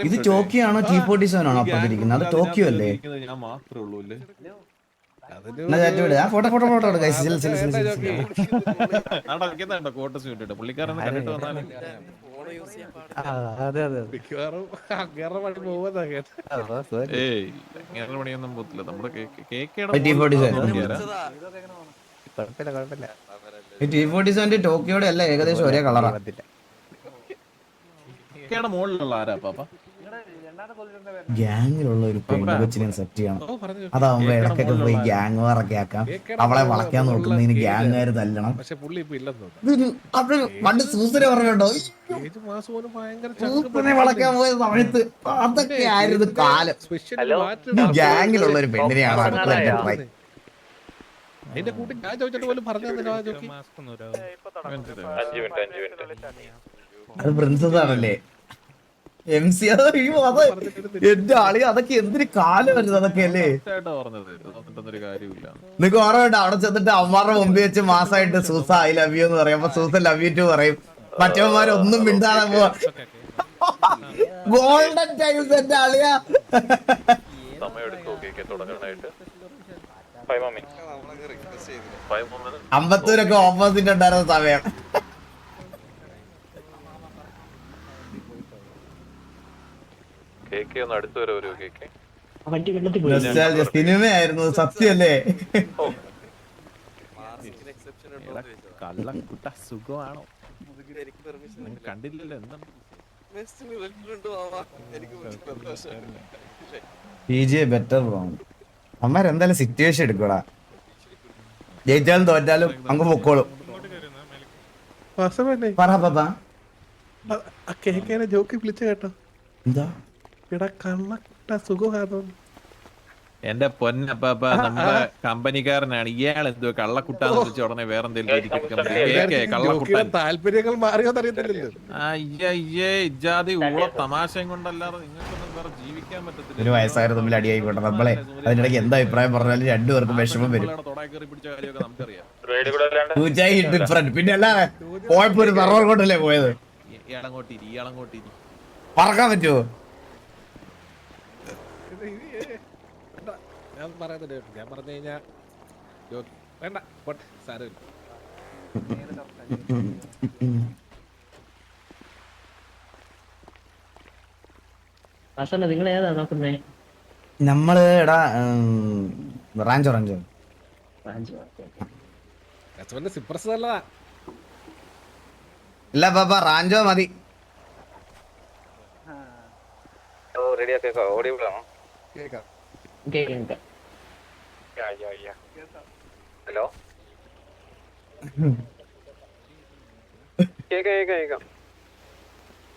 ഇത് ടോക്കിയോ ആണോ T47 ആണോ അപ്പുറത്തിരിക്കുന്നത്? അത് ടോക്കിയോ അല്ലേ? ഞാൻ മാത്രമേ ഉള്ളൂ അല്ലേ? ഫോട്ടോ കോട്ടസ് വിട്ടിട്ട് പുള്ളിക്കാരൻ കണ്ടിട്ട് വന്നാലും ഏയ് അങ്ങനെ പണിയൊന്നും പോത്തില്ല. നമ്മുടെ T47 ടോക്കിയോടെ അല്ല ഏകദേശം ഒരേ കളറാ. കേക്കേടെ മുകളിലുള്ള ആരാ പാപ്പ? ഗ്യാങ്ങിലുള്ള ഒരു പെൺകൊച്ചിനെ സെറ്റ് ചെയ്യണം. അതാവുമ്പോ ഇടക്കൊക്കെ പോയി ഗ്യാങ് വാറൊക്കെ ആക്കാം. അവളെ വളയ്ക്കാൻ നോക്കുന്നതിന് ഗ്യാങ്ങുകാര് തല്ലണം. അതൊരു പണ്ട് സൂസനെ പറഞ്ഞുണ്ടോ? സൂസനെ വളയ്ക്കാൻ പോയ സമയത്ത് അതൊക്കെ ആയിരുന്നു കാലം. ഗ്യാങ്ങിലുള്ള ഒരു പെണ്ണിനെയാണ് അടുത്ത ട്രൈ. എന്റെ കൂട്ടി ഞാൻ ചോദിച്ചിട്ട് പോലും പറഞ്ഞു. അത് പ്രിൻസസ് ആണല്ലേ? MC എന്റെ ആളി അതൊക്കെ എന്തിന് കാലം വരുന്നത് അതൊക്കെ അല്ലേ? നിനക്ക് ഓർമ്മയുണ്ട് അവിടെ ചെന്നിട്ട് അമ്മാരുടെ മുമ്പിൽ വെച്ച് മാസമായിട്ട് സൂസ ഐ ലവ് യു എന്ന് പറയും. അപ്പൊ സൂസ ലവ് യു ടു പറയും. മറ്റവന്മാരൊന്നും മിണ്ടാതെ പോവാ. ഗോൾഡൻ ടൈംസ് എന്റെ ആളിയാ. അമ്പത്തൂരൊക്കെ ഓപ്പോസിറ്റ് ഉണ്ടായിരുന്ന സമയം. സിനിമയായിരുന്നു സത്യല്ലേ? സുഖമാണോ? കണ്ടില്ലല്ലോ എന്താണ് ബെറ്റർ അമ്മരെന്തായാലും സിറ്റുവേഷൻ എടുക്കൂടാ. ജയിച്ചാലും തോറ്റാലും അങ്ങ് പൊക്കോളും. ജോക്കി വിളിച്ച കേട്ടോ? എന്താ എന്റെ പൊന്നപ്പാപ്പ നമ്മുടെ കമ്പനിക്കാരനാണ് ഇയാൾ. എന്തോ കള്ളക്കുട്ടാന്ന് വിളിച്ച ഉടനെ വേറെന്തെങ്കിലും താല്പര്യങ്ങൾ മാറിയോന്നറിയത്തില്ലല്ലോ. ഇജാതി ഊള തമാശയും കൊണ്ടല്ലാതെ നിങ്ങൾക്കൊന്നും വേറെ ജീവിക്കാൻ പറ്റത്തില്ല. ഒരു വയസ്സായവർ തമ്മിൽ അടിയായിക്കോട്ടെ. നമ്മളെ അതിനിടയ്ക്ക് എന്താ അഭിപ്രായം പറഞ്ഞാലും രണ്ടുപേർക്കും വിഷമം വരും. പിടിച്ച കാര്യമൊക്കെ നമുക്കറിയാം. പിന്നെ അല്ലാതെ പോയപ്പോ ഒരു സർവർ കൊണ്ടല്ലേ പോയത്. ഇയാളങ്ങോട്ടിരി പറക്കാൻ പറ്റുമോ? ഞാൻ പറയുന്നില്ല. ഞാൻ പറഞ്ഞു കഴിഞ്ഞാ വേണ്ട പോട്ടെ, സാരമില്ല. നിങ്ങൾ ഏതാ നോക്കുന്നേ? നമ്മള് എടാ റാഞ്ചോ ഇല്ല പാപ്പ റാഞ്ചോ മതി. ഹലോ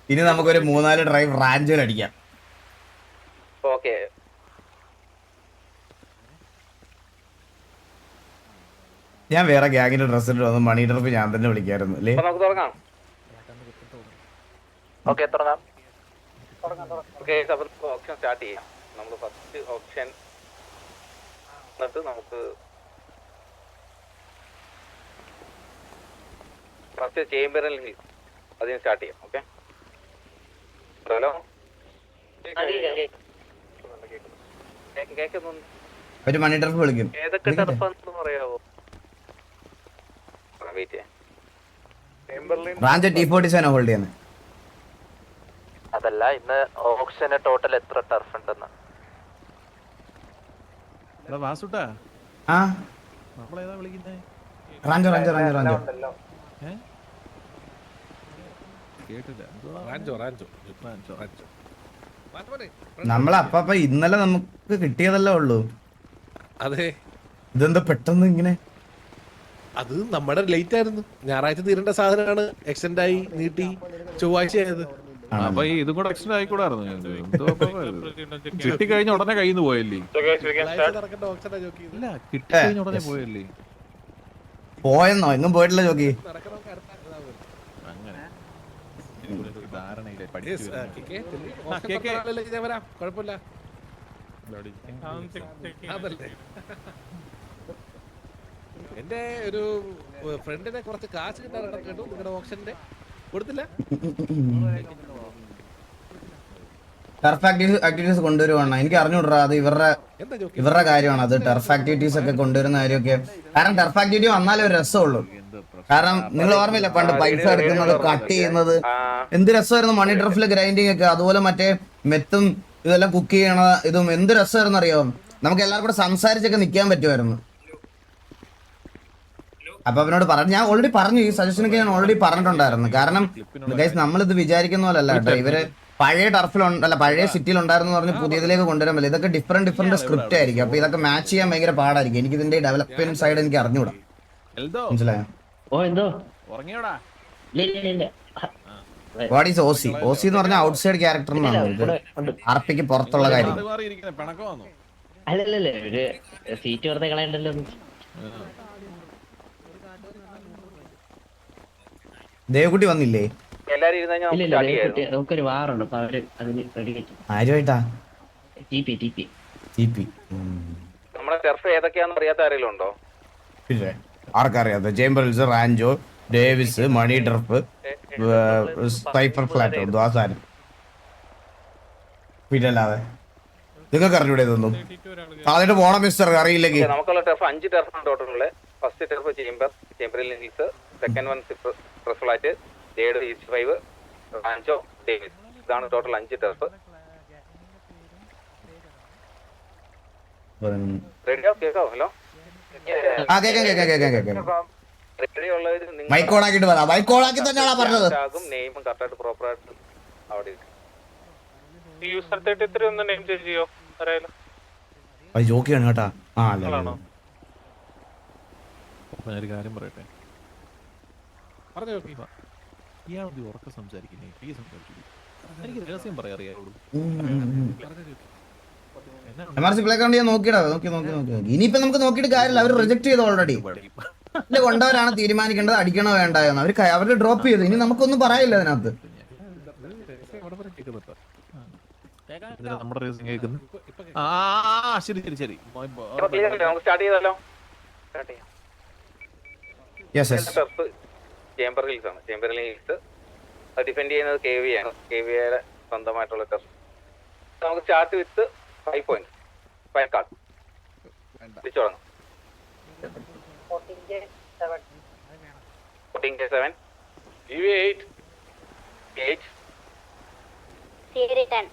ഇനി നമുക്കൊരു 3-4 ഡ്രൈവ് റാഞ്ചോയിൽ അടിക്കാം. ഓക്കെ ഞാൻ വേറെ ഗ്യാങ്ങിന്റെ ഡ്രസ് ഇട്ട് വന്ന് മണി ഡ്രപ്പ് ഞാൻ തന്നെ വിളിക്കായിരുന്നു അല്ലേ? നമുക്ക് തുടങ്ങാം. ഓക്കെ തുടങ്ങാം. ഓപ്ഷൻ സ്റ്റാർട്ട് ചെയ്യാം. നമ്മൾ ഫസ്റ്റ് ഓപ്ഷൻ എന്നിട്ട് നമുക്ക് ഫസ്റ്റ് ചേംബറിൽ അതിന് സ്റ്റാർട്ട് ചെയ്യാം. ഓക്കെ ഹലോ കേൾക്കുന്നുണ്ട്. ഒരു മണി ഡ്രപ്പ് വിളിക്കും. ഏതൊക്കെ ടർഫാന്ന് പറയാവോ? വെയിറ്റ് ചെയ്യാം. റാഞ്ചോ T47 ഹോൾഡ് ചെയ്യുന്നത്. അതല്ല, ഇന്ന് ഓപ്ഷന് ടോട്ടൽ എത്ര ടർഫ് ഉണ്ടെന്ന്. വാസുട്ടാ ആ നമ്മളേതാ വിളിക്കുന്നേ? റാഞ്ചോ കേട്ടില്ല. നമ്മളപ്പ ഇന്നലെ നമുക്ക് കിട്ടിയതല്ലേ ഉള്ളൂ. അതെ, ഇതെന്താ പെട്ടെന്ന് ഇങ്ങനെ? അത് നമ്മുടെ ലേറ്റ് ആയിരുന്നു. ഞായറാഴ്ച തീരേണ്ട സാധനമാണ് എക്സ്റ്റെൻഡ് ആയി നീട്ടി ചൊവ്വാഴ്ച ആയത്. അപ്പൊ ഇതും കൂടെ എക്സ്റ്റെൻഡ് ആയിക്കൂടായിരുന്നു. കിട്ടി കഴിഞ്ഞ ഉടനെ കയ്യിൽ നിന്ന് പോയല്ലേ? ഇല്ല, കിട്ടി കഴിഞ്ഞ ഉടനെ പോയല്ലേ? പോയെന്നോ? എങ്ങും പോയിട്ടില്ല ജോക്കി. അങ്ങനെ കുഴപ്പമില്ല. എന്റെ ഒരു ഫ്രണ്ടിനെ കുറച്ച് കാശ് കിട്ടാറുണ്ട് കേട്ടു നിങ്ങളുടെ ഓപ്ഷന്റെ. കൊടുത്തില്ല. ടർഫ് ആക്ടിവിറ്റീസ് കൊണ്ടുവരുവാണ്. എനിക്ക് അറിഞ്ഞൂടാ, അത് ഇവരുടെ കാര്യമാണ്. അത് ടർഫ് ആക്ടിവിറ്റീസ് ഒക്കെ കൊണ്ടുവരുന്ന കാര്യമൊക്കെ. കാരണം ടർഫ് ആക്ടിവിറ്റി വന്നാലേ ഒരു രസമുള്ളൂ. കാരണം നിങ്ങൾ ഓർമ്മയില്ല പണ്ട് പൈസ എടുക്കുന്നത്, കട്ട് ചെയ്യുന്നത്, എന്ത് രസമായിരുന്നു മണി ടർഫിലെ ഗ്രൈൻഡിങ് ഒക്കെ. അതുപോലെ മറ്റേ മെത്തും ഇതെല്ലാം കുക്ക് ചെയ്യണ ഇതും എന്ത് രസമായിരുന്നു അറിയാം. നമുക്ക് എല്ലാവരും കൂടെ സംസാരിച്ചൊക്കെ നിൽക്കാൻ പറ്റുമായിരുന്നു. അപ്പൊ അവനോട് പറഞ്ഞു, ഞാൻ ഓൾറെഡി പറഞ്ഞു, ഈ സജഷനൊക്കെ ഞാൻ ഓൾറെഡി പറഞ്ഞിട്ടുണ്ടായിരുന്നു. കാരണം ഗൈസ് നമ്മളിത് വിചാരിക്കുന്ന പോലെ അല്ല കേട്ടോ. ഇവര് പഴയ ടർഫിലല്ല പഴയ സിറ്റിയിൽ ഉണ്ടായിരുന്നു പറഞ്ഞ് പുതിയതിലേക്ക് കൊണ്ടുവരാൻ പറ്റില്ല. ഇതൊക്കെ ഡിഫറെന്റ് സ്ക്രിപ്റ്റ് ആയിരിക്കും. അപ്പൊ ഇതൊക്കെ മാച്ച് ചെയ്യാൻ ഭയങ്കര പാടായിരിക്കും. എനിക്ക് ഇതിന്റെ ഡെവലപ്മെന്റ് സൈഡ് എനിക്ക് അറിഞ്ഞൂടാ. മനസ്സിലായോ? What is Aussie? ഓസി എന്ന് പറഞ്ഞാൽ ഔട്ട്സൈഡ് ക്യാരക്ടർ എന്നാണ്. ആർപിക്ക് പുറത്തുള്ള കാര്യം. അല്ലല്ലേ ഒരു സീറ്റ് വെറുതെ കളയണ്ടല്ലോ. ദേവകുട്ടി വന്നില്ലേ? നമുക്കൊരു വാറുണ്ട് അപ്പൊ അവര് അതിന് റെഡി. ആരുമായിട്ടാ? നമ്മുടെ ടർഫ് ഏതൊക്കെയാണെന്ന് അറിയാത്ത ആരെങ്കിലും ഉണ്ടോ? ആർക്കറിയാത്ത? ചേംബർസ്, റാഞ്ചോ, ഡേവിസ്, മണി ടർഫ്, സൈഫർ ഫ്ലാറ്റ് ഉണ്ടോ ആ സാധനം? പിന്നല്ലാതെ നിങ്ങൾക്ക് അറിഞ്ഞൂടെ ഇതൊന്നും? അതിന്റെ പോണം മിസ്റ്റർ അറിയില്ലെങ്കിൽ. നമുക്കുള്ള ടർഫ് 5 ടർഫാണ് ടോട്ടൽ. ഫസ്റ്റ് ടർഫ് ചേംബറിൽ hills, second one cipher flat, third east 5, Rancho, Davis. ഇതാണ് ടോട്ടൽ 5 ടർഫ്. റെഡിയോ? കേൾക്കാവോ? ഹലോ, റെഡി ഉള്ളത് മൈക്കോളാക്കിട്ട് പറ. മൈക്കോളാക്കി തന്നെയാണോ പറഞ്ഞത്? നെയിമും കറക്റ്റായിട്ട് പ്രോപ്പറായിട്ട് അവിടെ യൂസർ 33 ഒന്ന് നെയിം ചേഞ്ച് ചെയ്യോ? അറിയാലോ. അത് ജോക്കിയാണ് കേട്ടാ. ആ അല്ല ഞാനൊരു കാര്യം പറയട്ടെ. ഇയാളത് ഉറക്കം സംസാരിക്കുന്നേ, എനിക്ക് രഹസ്യം പറയാ അറിയാവുള്ളൂ. നോക്കിയിടാ, നോക്കി. ഇനിയിപ്പോ നമുക്ക് നോക്കിയിട്ട് കാര്യമില്ല. അവർ റിജക്ട് ചെയ്തു ഓൾറെഡി. അല്ലെ കൊണ്ടവരാണ് തീരുമാനിക്കേണ്ടത് അടിക്കണോ വേണ്ടായെന്ന്. അവര് ഡ്രോപ്പ് ചെയ്തു. ഇനി നമുക്കൊന്നും പറയില്ല അതിനകത്ത്. നമ്മുടെ രഹസ്യം കേൾക്കുന്നു. ശരി സ്റ്റാർട്ട് ചെയ്താലോ? ചേംബർ ഹിൽസ് ആണ്. ചേംബറിൽ ഹിൽസ് ഡിഫെൻഡ് ചെയ്യുന്നത് KV ആണ്. KVയുടെ സ്വന്തമായിട്ടുള്ള ടർഫ്. നമുക്ക് സ്റ്റാർട്ട് വിത്ത് 5 points. 5 കാർഡ് തിരിച്ചു തുടങ്ങാം. 14K7, UV8, 8, Theory 10,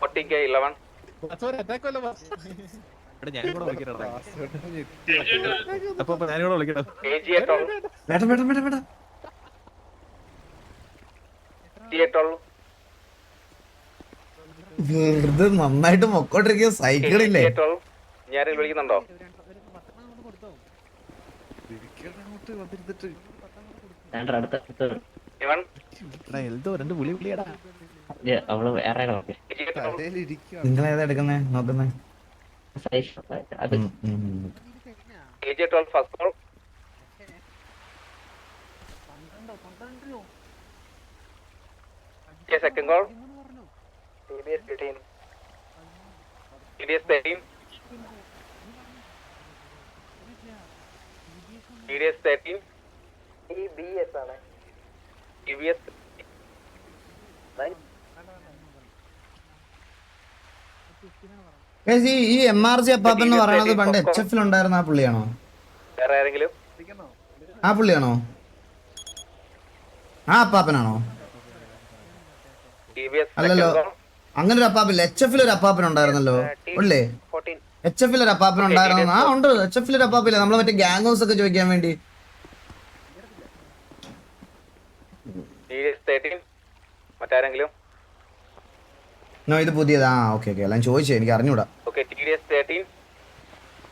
40K11, ഞാനിവിടെ വിളിക്കട്ടെ. അപ്പൊ ഞാനിവിടെ വിളിക്കട്ടെ. AG12, T12, വെറുതെ നന്നായിട്ട് പൊക്കോണ്ടിരിക്കുന്ന സൈക്കിളില്ലേ? ഞാനിൽ വിളിക്കുന്നുണ്ടോ? അവള് വേറെ നിങ്ങൾ ഏതാ എടുക്കുന്നേ നോക്കുന്നേ? AG12 first call, second call, TBS 13, TBS 13, TBS 13, TBS ആണ്. TBS ഈ MRG അപ്പാപ്പൻ എന്ന് പറയുന്നത് പണ്ട് HF ഉണ്ടായിരുന്ന ആ പുള്ളിയാണോ? വേറെ ആരെങ്കിലും? ആ പുള്ളിയാണോ? ആ അപ്പാപ്പനാണോ? അല്ലല്ലോ, അങ്ങനെ ഒരു അപ്പാപ്പില്ല. HF ഒരു അപ്പാപ്പൻ ഉണ്ടായിരുന്നല്ലോ ഉള്ളേ? HF ഒരു അപ്പാപ്പൻ ഉണ്ടായിരുന്നു. ആ ഉണ്ട്, HF ഒരു അപ്പാപ്പില്ല. നമ്മള് മറ്റേ ഗ്യാങ് ഹൗസ് ഒക്കെ ചോദിക്കാൻ വേണ്ടി. മറ്റാരെങ്കിലും? ഇത് പുതിയതാ. ഓക്കെ എല്ലാം ചോദിച്ചേ, എനിക്ക് അറിഞ്ഞൂടാ. TDS 13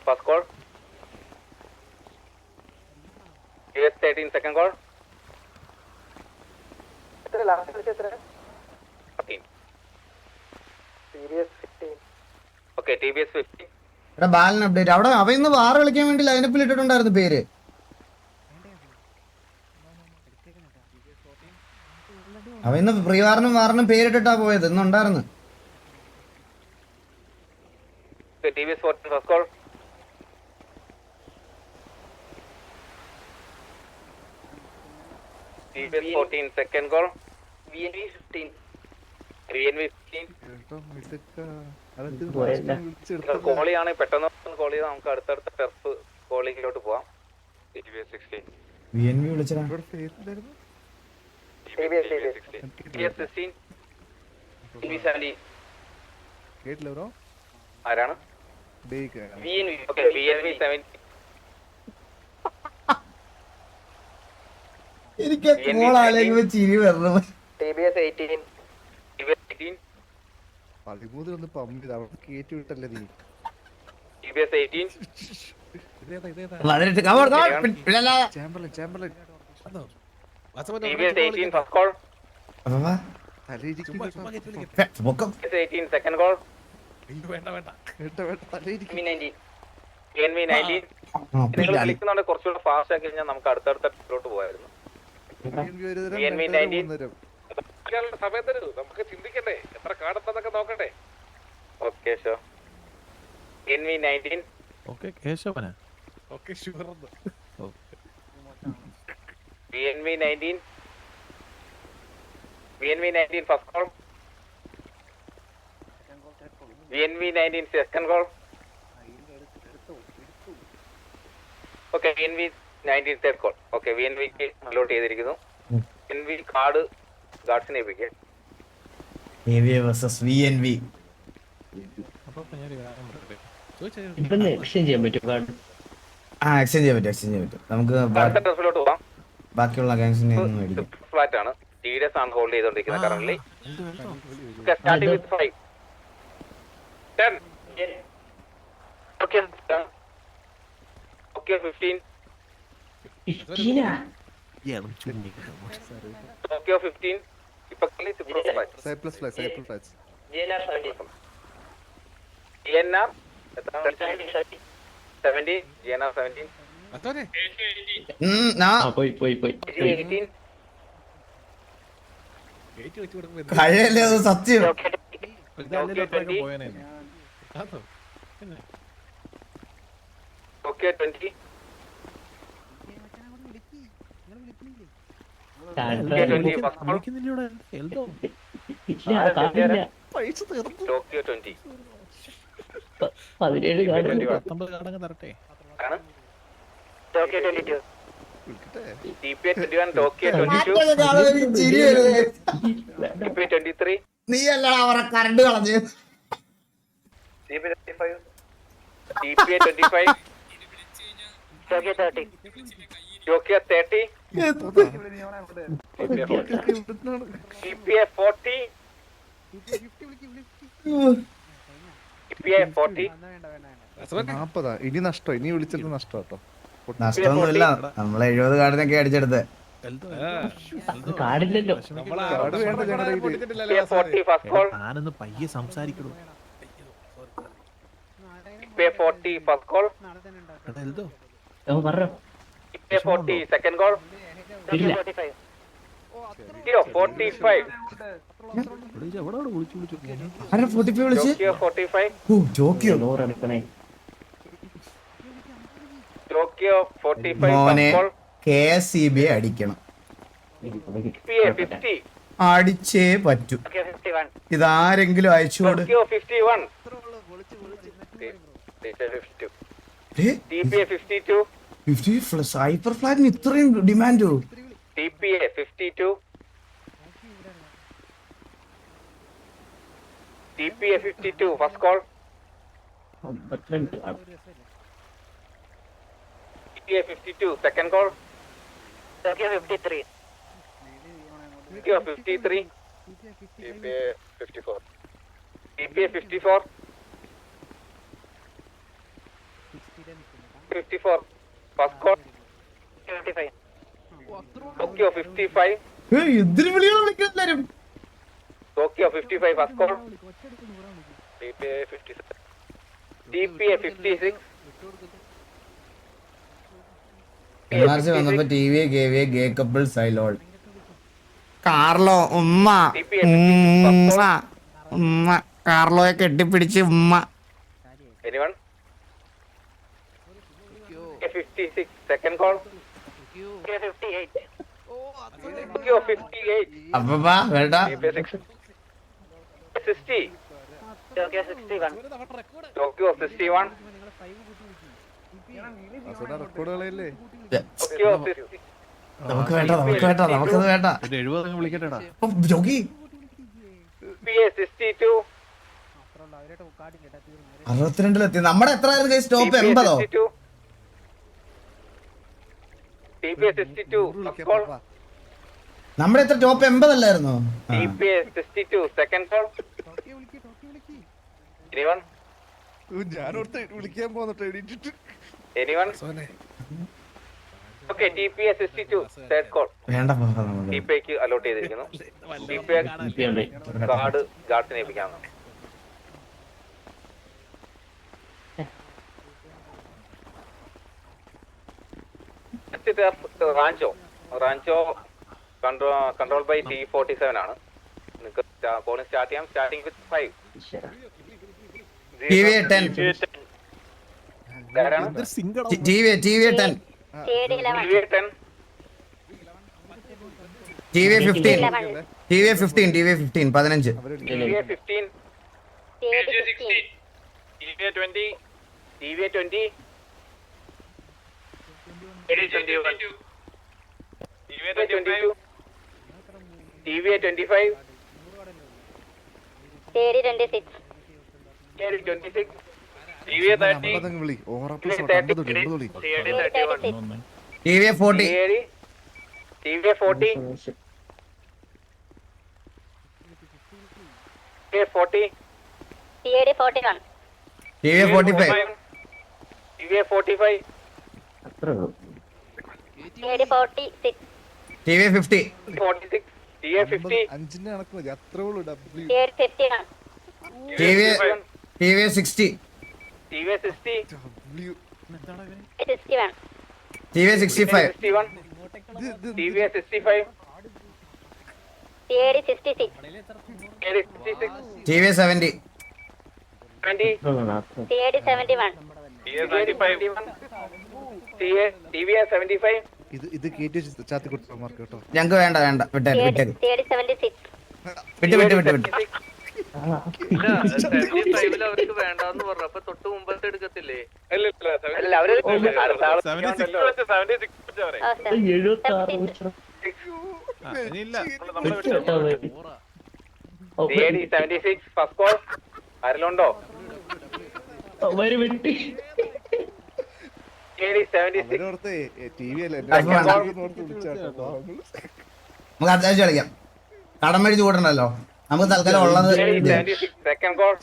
first call, TDS 13 second call, TBS 15. എടാ ബാലൻ അപ്ഡേറ്റ്. അവിടെ അവയിന്ന് വാറ് കളിക്കാൻ വേണ്ടി ലൈനപ്പിൽ ഇട്ടിട്ടുണ്ടായിരുന്നു പേര്. അവയിന്ന് പ്രീ വാറിനും പേരിട്ടിട്ടാ പോയത്. ഇന്നുണ്ടായിരുന്നു. TBS 14 first call, TBS 14 second call, VNV 15. VNV 15. കോളിയാണ് പെട്ടെന്ന് കോൾ ചെയ്ത് നമുക്ക് അടുത്തടുത്ത ടെർഫ് കോളിങ്ങിലോട്ട് പോവാം. VNV വിളിച്ചടാ. TBS 16. TB 17. ആരാണ്? VNV. Okay, VNV 17. എനിക്ക് കോൾ ആലോചിക്കുമ്പോ ചിരി വരണം. TBS 18. TBS 18. 13 ഒന്ന് പമ്പ് ചെയ്ത് അവിടെ കേറ്റി വിട്ടല്ലേ നീ. TBS 18. അതിനിട്ട് come on, come on. പിന്നല്ല. ചാമ്പർലൻ TBS 18 first call. അപ്പ തലയിരിക്കും പൊക്കം. TBS 18 second call. വേണ്ട തലയിരിക്കും. VNV 19. VNV 19. ആ, നിങ്ങൾ പിന്നാലെ. വിളിക്കുന്നുണ്ട് കുറച്ചുകൂടെ ഫാസ്റ്റ് ആക്കി കഴിഞ്ഞാൽ നമുക്ക് അടുത്തടുത്ത ടെസ്റ്റിലോട്ട് പോകായിരുന്നു. VNV 19. സമയം തരൂ, നമുക്ക് ചിന്തിക്കണ്ടേ, എത്ര കാടുണ്ടെന്നൊക്കെ നോക്കണ്ടേ. Okay show. VNV 19. ഓക്കെ കേശവനാ. Okay sure. VNV 19. VNV 19 first call. VNV 19 second call. Okay, VNV 19 third call. Okay, VNV allot ചെയ്തിരിക്കുന്നു. VNV കാർഡ് ഗാർഡ്സിനെ ഏൽപ്പിക്കാം. AV versus VNV. ഇപ്പം എക്സ്ചേഞ്ച് ചെയ്യാൻ പറ്റും കാർഡ്. ആ എക്സ്ചേഞ്ച് ചെയ്യാൻ പറ്റും. നമുക്ക് അടുത്ത ടെസ്റ്റിലോട്ട് പോവാം. ബാക്കിയുള്ള ഗാങ്സിനെ ഒന്നും മേടിക്കാം. ഫ്ലാറ്റ് ആണ്. TDS ആണ് ഹോൾഡ് ചെയ്തോണ്ടിരിക്കുന്നത് current. Starting with 5 10. Okay, done. Okay, 15. Okay, 15. ഇപ്പൊ കളി Cipro flat. Cypress flats. DNR 70. GNR 17. അത്തോനെ പോയി 18. ഗേറ്റ് വെച്ച് കൊടുക്കുമ്പോ കഴിയല്ലേ അത് സത്യം. Okay, 20. പോയനെ അതോ Okay, 20. Okay, 20 first call. ഇല്ല കാർഡില്ല. Tokyo 20. 17 കാർഡ് 19 കാർഡങ്ങ് തരട്ടെ. ആണ്. Tokyo 22. TPA 21. Tokyo 22. ചിരി വരുന്നത്. TPA 23. നീ അല്ലടാ അവരെ കറണ്ട് കളഞ്ഞ്. TPA 25. TPA 25. Tokyo 30. Tokyo 30. TPA 40. TPA 40. 40 ഇനി നഷ്ടം. ഇനി വിളിച്ചിട്ട് നഷ്ടം കേട്ടോ. നഷ്ടമൊന്നുമില്ല. നമ്മള് 70 കാർഡിനൊക്കെ അടിച്ചെടുത്ത്. കാർഡില്ലല്ലോ. കാർഡ് വേണ്ട ഞങ്ങളുടെ കയ്യില്. TPA 40 first call. ഞാനൊന്ന് പയ്യെ സംസാരിക്കണു. TPA 40 first call. എടാ എൽദോ പറഞ്ഞോ. TPA 40 second call. ഇല്ല. 45. എവിടെ വിളിച്ചു ആരാ 45 വിളിച്ച്? Tokyo 45. ഓ ടോക്കിയോ. 100 എടുക്കണേ. Tokyo 45 മോനെ first call. KSCB അടിക്കണം. TPA 50. അടിച്ചേ പറ്റൂ. Tokyo 51. ഇതാരെങ്കിലും അയച്ചുകൊണ്ട് Tokyo 51. TPA 52. 50 സൈപ്പർ ഫ്ലാറ്റിന് ഇത്രയും ഡിമാൻഡോ? TPA 52. TPA 52 first call. 52 ആണ്. TPA 52 second call. Tokyo 53. Tokyo 53. TPA 54. TPA 54. 54 first call. 55. Tokyo 55. എന്തിനു വിളിയാണ് വിളിക്കുന്നരും? Tokyo 55 first call. TPA 56. TPA 56. NRC വന്നപ്പോ TV KV ഗേ couple സൈലോൾ. Carlo ഉമ്മ ഉമ്മ ഉമ്മ കാർലോയെ കെട്ടിപ്പിടിച്ച് ഉമ്മ. Anyone? 56 second call. 58. Tokyo 58. അപ്പപ്പാ വേണ്ട. TPA 60. Tokyo 61. Tokyo 61. റെക്കോർഡുകളല്ലേ Tokyo 60. നമുക്ക് വേണ്ട, നമുക്കത് വേണ്ട. ഒരു 70 വിളിക്കട്ടെടാ. ജോഗി TPA 62. 62 നമ്മുടെ എത്ര സ്റ്റോപ്പ്? 80. TPA 62. First call. നമ്മുടെ എത്ര ടോപ്പ് 80 അല്ലായിരുന്നു? TPA 62. Second call. Anyone? ഞാനോർത്ത് വിളിക്കാൻ പോന്നിട്ട് എണീറ്റിട്ട് Anyone? Okay, TPA 62. Third call. വേണ്ട പാപ്പ, നമുക്ക് TPAക്ക് അലോട്ട് ചെയ്തിരിക്കുന്നു. TPA കാർഡ് ഗാർഡ്സിനെ ഏൽപ്പിക്കാവുന്നതാണ്. റാഞ്ചോ കൺട്രോൾ ബൈ T47 ആണ്. നിങ്ങൾക്ക് കോളിംഗ് സ്റ്റാർട്ട് ചെയ്യാം. Starting with 5. TVA 10. TVA 10. TVA 10. TVA 15. TVA 15. TVA 15. 15. TVA 15. TVA 20. TVA 20. TVA 22. TVA 22. TVA 25. TVA 26. TVA 26. TVA 30. അതങ്ങ് വിളി ഓറപ്പ് TVA 30. വിളി TVA 31. TVA 40. TVA 40. TVA 40. TVA 41. TVA 45. TVA 45. TVA 46. TVA 50. 46. TVA 50. 5ന്റെ കണക്ക് മതി അത്രേ ഉള്ളൂ W TVA 51. TVA 60. TVA 60. W 61. TVA 65. 61. TVA 65. TVA 66. TVA 66. TVA 70. 20. TVA 71. TVA 75. TVA 75. ഇത് കേറ്റി ചാത്തി കൊടുത്ത മാർക്ക് കേട്ടോ ഞങ്ങക്ക് വേണ്ട വിട്ടേക്ക് TVA 76. വിട്ട് അവർക്ക് വേണ്ടെന്ന് പറഞ്ഞപ്പോ തൊട്ട് മുമ്പത്തെ എടുക്കത്തില്ലേ? അല്ല അവര് അടുത്ത ആള് 76. Oh, sir. 76. ഇനിയില്ല. TAD 76. ഫസ്റ്റ് കോൾ ആരെല്ലുണ്ടോ? TAD 76. അവരോർത്തെ ടി വി അല്ലേ വിളിച്ചാട്ടോ നമുക്ക് അത്യാവശ്യം കളിക്കാം. കടം മേടിച്ച് കൂട്ടണ്ടല്ലോ. നമുക്ക് തൽക്കാലം ഉള്ളത് TAD ഇത്. 76. Second call.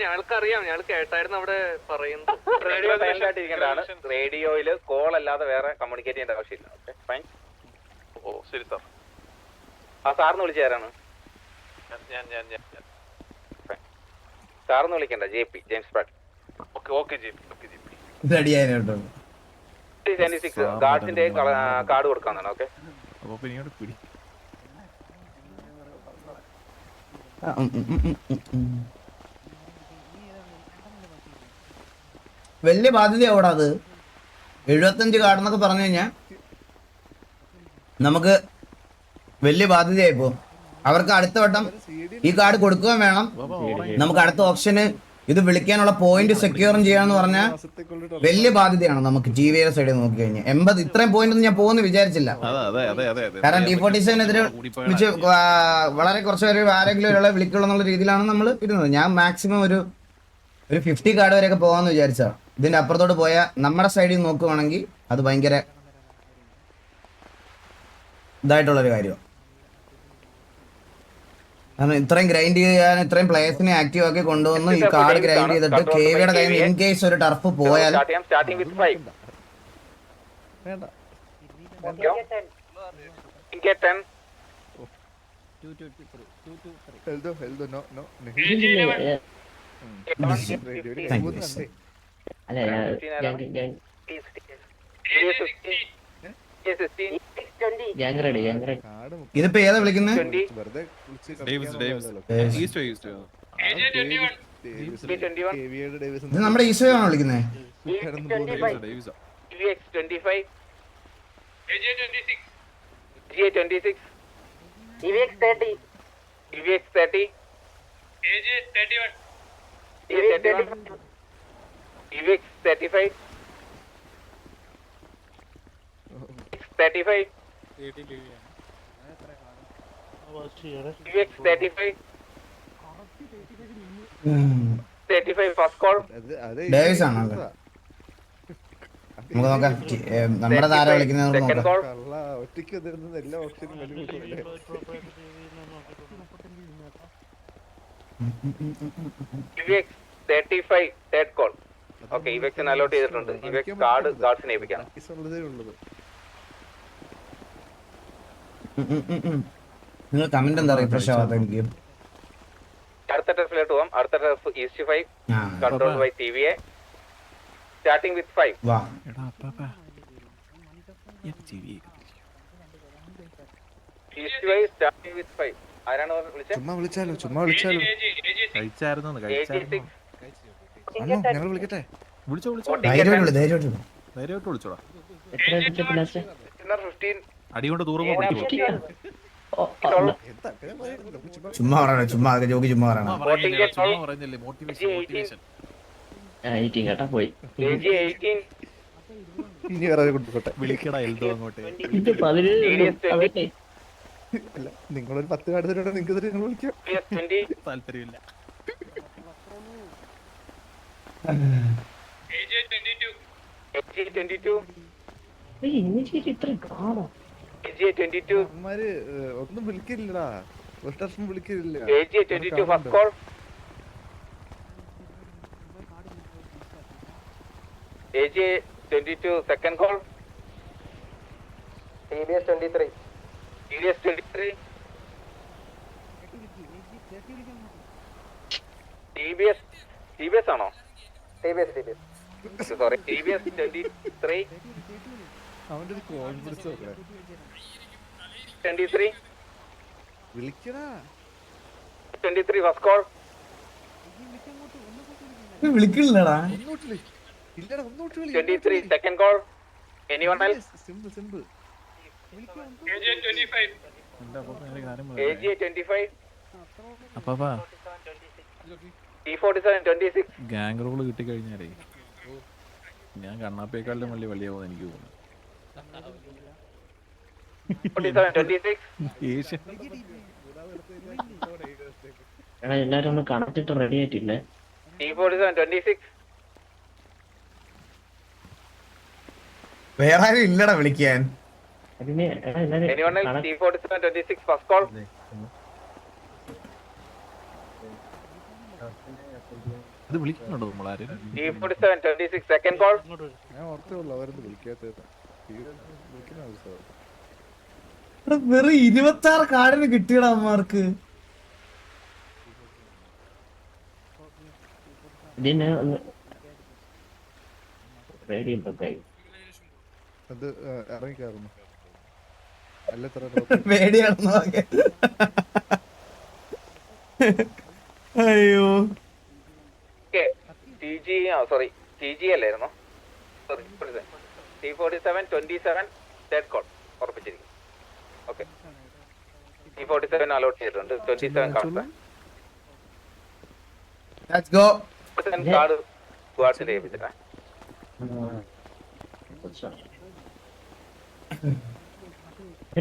ഞങ്ങൾക്കറിയാം, ഞങ്ങൾ കേട്ടായിരുന്നു അവിടെ പറയുന്നത്. റേഡിയോയില് കോൾ അല്ലാതെ വേറെ കമ്മ്യൂണിക്കേറ്റ് ചെയ്യേണ്ട ആവശ്യമില്ല. Okay fine. ഓ ശരി സാർ. ആ സാറിന് വിളിച്ചു തരാണ്. സാറിന് വിളിക്കണ്ട. JP James Pat. Okay JP. റെഡിയായിട്ടോ. 76 ഗാർഡ്സിന്റെ കാർഡ് കൊടുക്കാന്നാണ്. ഓക്കെ അപ്പൊ പിന്നെ ഇങ്ങോട്ട് പിടി. വലിയ ബാധ്യതയാവൂടാ അത്. 75 കാർഡെന്നൊക്കെ പറഞ്ഞു കഴിഞ്ഞാൽ നമുക്ക് വലിയ ബാധ്യതയായിപ്പോ. അവർക്ക് അടുത്ത വട്ടം ഈ കാർഡ് കൊടുക്കുകയും വേണം. നമുക്ക് അടുത്ത ഓപ്ഷന് ഇത് വിളിക്കാനുള്ള പോയിന്റ് സെക്യൂറും ചെയ്യാന്ന് പറഞ്ഞാൽ വലിയ ബാധ്യതയാണ് നമുക്ക് TVA സൈഡിൽ നോക്കി കഴിഞ്ഞാൽ. 80 ഇത്രയും പോയിന്റ് ഒന്നും ഞാൻ പോകുന്നു വിചാരിച്ചില്ല. കാരണം T47 വെച്ച് വളരെ കുറച്ച് പേര് ആരെങ്കിലും ഒരാളെ വിളിക്കുള്ളൂ എന്നുള്ള രീതിയിലാണ് നമ്മൾ ഇരുന്നത്. ഞാൻ മാക്സിമം ഒരു 50 കാർഡ് വരെയൊക്കെ പോകാന്ന് വിചാരിച്ചാ. ഇതിന്റെ അപ്പുറത്തോട്ട് പോയാൽ നമ്മുടെ സൈഡിൽ നോക്കുവാണെങ്കിൽ അത് ഭയങ്കര ഇതായിട്ടുള്ളൊരു കാര്യമാണ്. കാരണം ഇത്രയും ഗ്രൈൻഡ് ചെയ്യാൻ ഇത്രയും പ്ലേയേഴ്സിനെ ആക്റ്റീവ് ആക്കി കൊണ്ടുവന്ന് ഈ കാർഡ് ഗ്രൈൻഡ് ചെയ്തിട്ട് KVയുടെ കയ്യിൽ നിന്ന് ഇൻ കേസ് ഒരു ടർഫ് പോയാൽ സ്റ്റാർട്ടിംഗ് വിത്ത് 5. വേണ്ട TK 10. ഹെൽദോ നോ നോ ഇതിപ്പോ ഏതാ വിളിക്കുന്നത്? വെറുതെ ഇത് നമ്മുടെ ഈശോയാണോ വിളിക്കുന്നത്? EVX 25. GA 26. EVX 30. EVX 30. AJ 31. EVX 35. 35. EVX 35. 35 first call. Davis ആണല്ലേ? നമുക്ക് നോക്കാം നമ്മുടെ താരം വിളിക്കുന്നത് Second നോക്കാം. call. കള്ള ഒറ്റയ്ക്ക് വന്നിരുന്നത് എല്ലാ ഓപ്ഷനും വലിയ EVX 35 third call. Okay, EVX allot ചെയ്തിട്ടുണ്ട്. EVX ഗാർഡ്സിനെ ഏൽപ്പിക്കാം. ഉള്ളതേ ഉള്ളത്. നിങ്ങൾ കമന്റ് എന്താ റിഫ്രഷ് ആവാത്ത എനിക്ക്? അടുത്ത ടെസ്റ്റിലോട്ട് പോവാം. അടുത്ത ടെസ്റ്റ് ഈസ്റ്റ് 5 ആ, controlled by TVA. Starting with 5. വാ. East 5 starting with 5. ആരാണ് വിളിച്ചത്? ചുമ്മാ വിളിച്ചാലോ കഴിച്ചായിരുന്നു AG6. അണ്ണോ ഞങ്ങൾ വിളിക്കട്ടെ. വിളിച്ചോ ധൈര്യമായിട്ട് വിളി, ധൈര്യമായിട്ട് വിളി. ധൈര്യമായിട്ട് വിളിച്ചോടാ. എത്ര അടിച്ചപ്പോ ലാസ്റ്റ്? 15. അടി കൊണ്ട് തൂറുമ്പോ പൊട്ടിപ്പോ. എന്താ അങ്ങനെ പറയുന്നത്? നമുക്ക് ചുമ്മാ ചുമ്മാ പറയണ, ചുമ്മാ അതൊക്കെ ജോക്കി ചുമ്മാ പറയണ. പറയുന്നില്ലേ മോട്ടിവേഷൻ. എയ്റ്റീൻ കേട്ടാ പോയി. AG 18. ഇനി വേറെ കൊണ്ടുപോട്ടെ. വിളിക്കടാ എൽദോ അങ്ങോട്ട്. ഇത് 17 അല്ല നിങ്ങളൊരു 10 കാർഡ് തരുവാണെങ്കിൽ നിങ്ങൾക്ക് നിങ്ങൾ വിളിക്കാം. PS 20. താല്പര്യമില്ല. AG 22. ഇനി ശരി ഇത്ര കാണോ? AG 22. അമ്മമാര് ഒന്നും വിളിക്കില്ലടാ. ഒരു ടർഫും വിളിക്കില്ല. AG 22 first call. AG 22 second call. TBS 23. TBS 23. TBS ആണോ? TBS. Sorry, TBS 23. അവന്റെ ഒരു കോൺഫിഡൻസ് നോക്കണേ. 23. വിളിക്കടാ. 23 first call. വിളിക്കില്ലടാ. ഒന്നോട്ട് ഇല്ലടാ ഒന്നോട്ട് വിളി. 23 second call. Anyone else? Simple. AG 25. അപ്പാ T47 26. ഗാങ് റോള് കിട്ടിക്കഴിഞ്ഞാലേ ഞാൻ കണ്ണാപ്പേക്കാളും വലിയ വലിയാവുമെന്ന് എനിക്ക് തോന്നുന്നു. 47 26. ഏഷ്യ എടാ എല്ലാരും ഒന്ന് കണക്റ്റിട്ട് റെഡി ആയിട്ടില്ലേ? T47 26. വേറെ ആരും ഇല്ലടാ വിളിക്കാൻ. അതിന് എടാ Anyone else? എല്ലാരും T47 26 first call. ഇത് വിളിക്കുന്നുണ്ടോ നമ്മളാരും? T47 26 second call. ഞാൻ ഓർത്തേ ഉള്ളൂ അവരൊന്നും വിളിക്കാത്തത്. വിളിക്കുന്ന ആവശ്യം. വെറും 26 കാർഡിന് കിട്ടിയടാ അമ്മമാർക്ക്. ഇതിന് ഒന്ന് റെഡി ഉണ്ടോ? അത് ഇറങ്ങിക്കാറുന്നു. അല്ല ഇത്ര പേടിയാണെന്നോ? അയ്യോ Okay. Sorry. TG അല്ലായിരുന്നോ? Sorry. T47 27 third call. ഉറപ്പിച്ചിരിക്കും. Okay. T47 അലോട്ട് ചെയ്തിട്ടുണ്ട്. 27 കാർഡ്. Let's go. കാർഡ് ഗുവാഹത്തിയിൽ ഏൽപ്പിച്ചിട്ടാ.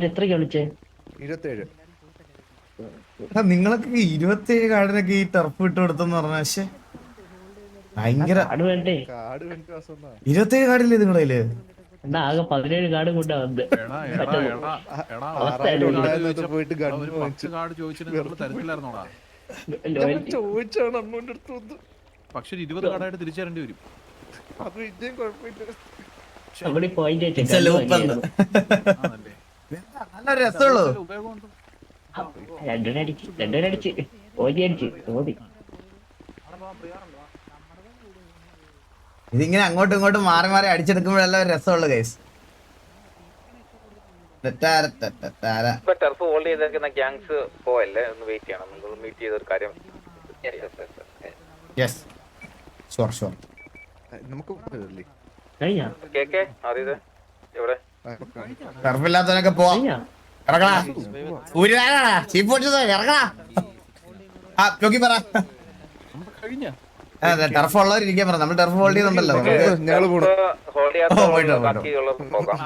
എത്രയ്ക്ക് വിളിച്ചേ? 27. നിങ്ങളൊക്കെ 27 കാർഡിനൊക്കെ ഈ ടർഫ് ഇട്ട് കൊടുത്തെന്ന് പറഞ്ഞ പക്ഷെ ഭയങ്കര കാർഡ് വേണ്ടേ? കാർഡ് വേണ്ടി വാസം 27 കാർഡില്ലേ നിങ്ങളുടെ കയ്യില്? എന്നാ ആകെ 17 കാർഡ് കൊണ്ടാ വന്നത്. പോയിട്ട് കാർഡ് ചോദിച്ചിട്ട് തരത്തില്ലായിരുന്നോടാ. ചോദിച്ചാണ് അമ്മോന്റെ അടുത്ത് വന്ന്. പക്ഷെ 20 കാർഡായിട്ട് തിരിച്ചു തരേണ്ടി വരും. അത് ഇതേം കുഴപ്പമില്ല. അവിടെ പോയിന്റ് It's a loop എന്ന്. നല്ല രസമുള്ളൂ. ഉപയോഗമുണ്ട്. രണ്ടടിച്ച് ഓതി അടിച്ച് ഓതി. ഇതിങ്ങനെ അങ്ങോട്ടും ഇങ്ങോട്ടും മാറി മാറി അടിച്ചെടുക്കുമ്പോഴെല്ലാം ഒരു രസമുള്ളു ഗൈസ്. ഇപ്പൊ ടെർഫ് ഹോൾഡ് ചെയ്തേക്കുന്ന ഗ്യാങ്സ് പോവല്ലേ, ഒന്ന് വെയിറ്റ് ചെയ്യണം. നിങ്ങൾ മീറ്റ് ചെയ്തൊരു കാര്യം. Yes sure sure. നമുക്ക് അല്ലേ കഴിഞ്ഞാ കേക്കെ അറിയത് എവിടെ? ടർഫില്ലാത്തവനൊക്കെ പോവാം. കഴിഞ്ഞാ ഇറങ്ങടാ സൂര്യനാരാ ചീഫ് ഓടിച്ചത് ഇറങ്ങടാ. ആ നോക്കി പറ. അതെ ടർഫ് ഉള്ളവരിക്കാൻ പറ. നമ്മൾ ടർഫ് ഹോൾഡ് ചെയ്യുന്നുണ്ടല്ലോ. ഞങ്ങള് പോണു. ഹോൾഡ് ചെയ്യാത്ത ബാക്കിയുള്ളത് പോകാം.